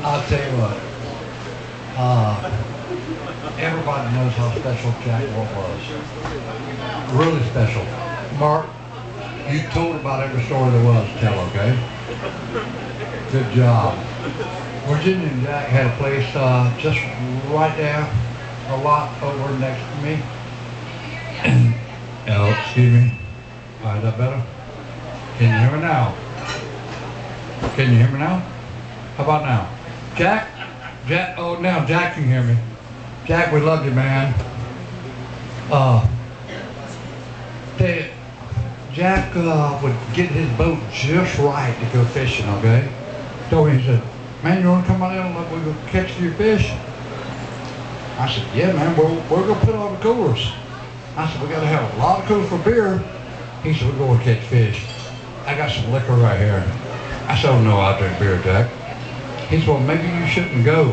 I'll tell you what. Everybody knows how special Jack was. Really special. Mark, you told about every story there was to tell, okay? Good job. Virginia and Jack had a place just right there, a lot over next to me. Oh, excuse me. All right, is that better? Can you hear me now? Can you hear me now? How about now? Jack? Jack, oh, now Jack can hear me. Jack, we love you, man. Jack would get his boat just right to go fishing, okay? So he said, man, you want to come out there and look, we're going to catch your fish? I said, yeah, man, we're going to put on the coolers. I said, we got to have a lot of coolers for beer. He said, we're going to catch fish. I got some liquor right here. I said, oh, no, I drink beer, Jack. He said, well, maybe you shouldn't go.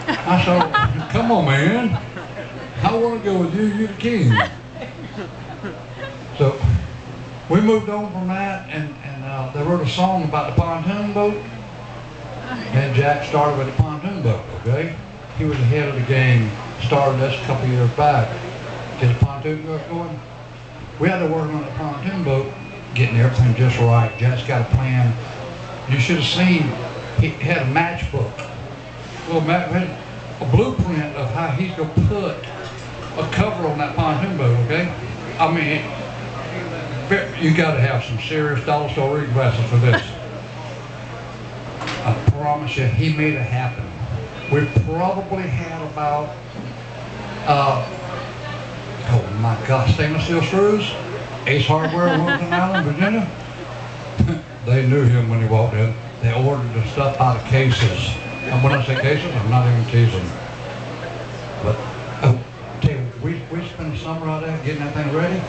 I said, come on, man. I want to go with you. You're the king. So we moved on from that, and they wrote a song about the pontoon boat. And Jack started with the pontoon boat, okay? He was ahead of the game, started this a couple years back. Get the pontoon boat going. We had to work on the pontoon boat, getting everything just right. Jack's got a plan. You should have seen, he had a matchbook. Well, had a blueprint of how he's going to put a cover on that pontoon boat, okay? I mean, you got to have some serious dollar store reading glasses for this. I promise you, he made it happen. We probably had about, oh my gosh, stainless steel screws, Ace Hardware, Wilmington Island, Virginia. They knew him when he walked in. They ordered the stuff out of cases. And when I say cases, I'm not even teasing. But tell you, we spent the summer out there getting that thing ready.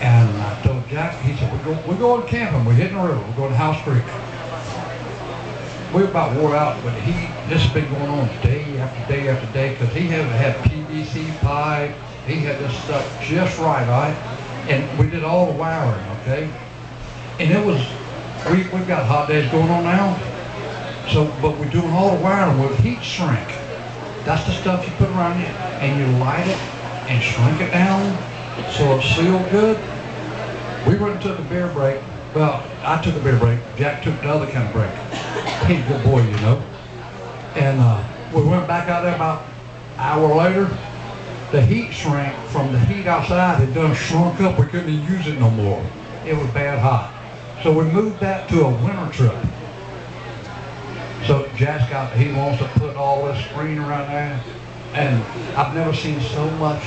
And I told Jack, he said, we're going camping. We're hitting the river. We're going to House Creek. We were about wore out, but this has been going on day after day after day because he had PVC pipe. He had this stuff just right, and we did all the wiring, okay? And it was, we've got hot days going on now. So, but we're doing all the wiring with heat shrink. That's the stuff you put around it, and you light it and shrink it down so it's sealed good. We went and took a beer break. Well, I took a beer break. Jack took the other kind of break. He's a good boy, you know. And we went back out there about an hour later. The heat shrink from the heat outside had done shrunk up. We couldn't even use it no more. It was bad hot. So we moved that to a winter trip. So Jack's he wants to put all this screen around there. And I've never seen so much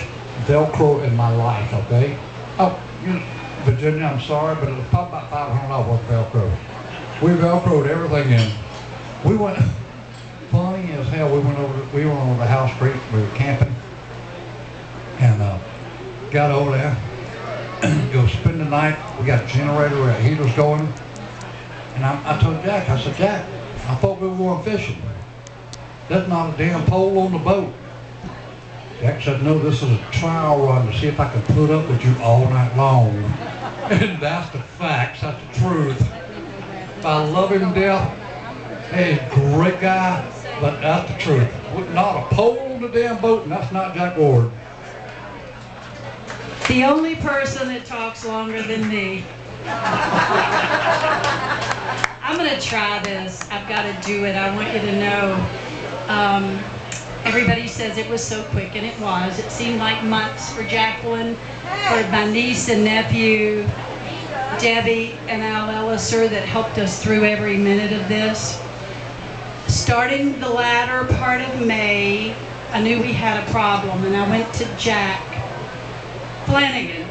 Velcro in my life, okay? Oh, Virginia, I'm sorry, but it was probably about $500 worth of Velcro. We Velcroed everything in. We went, funny as hell, we went over to House Creek, we were camping. And got over there, go spend the night. We got a generator, we got heaters going. And I told Jack, I said, Jack, I thought we were going fishing. There's not a damn pole on the boat. Jack said, no, this is a trial run to see if I can put up with you all night long. And that's the facts, that's the truth. I love him to death. He's a great guy, but that's the truth. Not a pole on the damn boat, and that's not Jack Ward. The only person that talks longer than me. I'm going to try this. I've got to do it. I want you to know. Everybody says it was so quick, and it was. It seemed like months for Jacqueline, for my niece and nephew, Debbie and Al Elliser that helped us through every minute of this. Starting the latter part of May, I knew we had a problem, and I went to Jack Flanagan.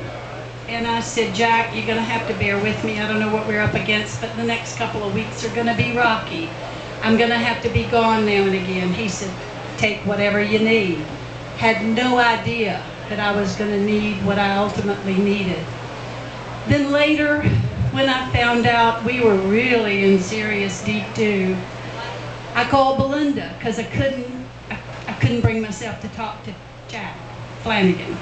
And I said, Jack, you're going to have to bear with me. I don't know what we're up against, but the next couple of weeks are going to be rocky. I'm going to have to be gone now and again. He said, take whatever you need. Had no idea that I was going to need what I ultimately needed. Then later, when I found out we were really in serious deep doo, I called Belinda because I couldn't bring myself to talk to Jack Flanagan.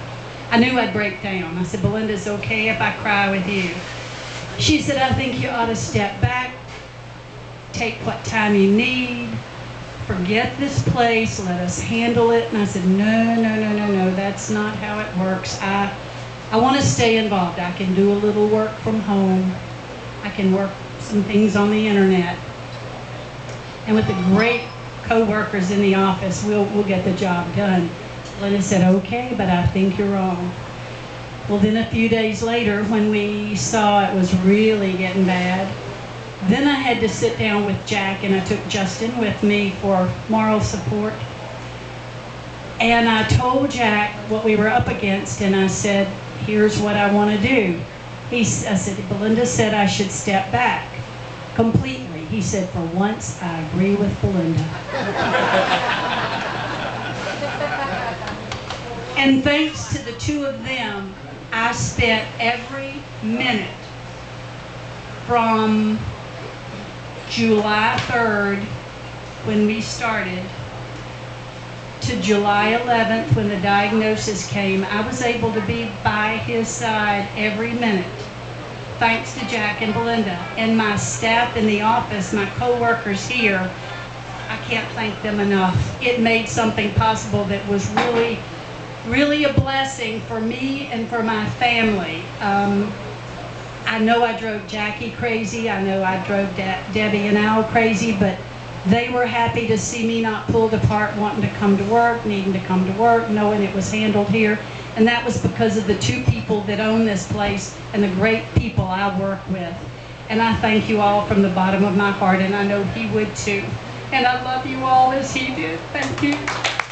I knew I'd break down. I said, Belinda's okay if I cry with you. She said, I think you ought to step back take what time you need. Forget this place. Let us handle it. And I said, no, no, no, no, no. That's not how it works. I want to stay involved. I can do a little work from home. I can work some things on the internet. And with the great co-workers in the office, we'll get the job done. Linda said, okay, but I think you're wrong. Well, then a few days later, when we saw it was really getting bad, then I had to sit down with Jack, and I took Justin with me for moral support. And I told Jack what we were up against, and I said, here's what I want to do. I said, Belinda said I should step back completely. He said, for once, I agree with Belinda. And thanks to the two of them, I spent every minute from July 3rd, when we started, to July 11th, when the diagnosis came. I was able to be by his side every minute, thanks to Jack and Belinda. And my staff in the office, my co-workers here, I can't thank them enough. It made something possible that was really, really a blessing for me and for my family. I know I drove Jackie crazy. I know I drove Debbie and Al crazy, but they were happy to see me not pulled apart, wanting to come to work, needing to come to work, knowing it was handled here. And that was because of the two people that own this place and the great people I work with. And I thank you all from the bottom of my heart, and I know he would too. And I love you all as he did. Thank you.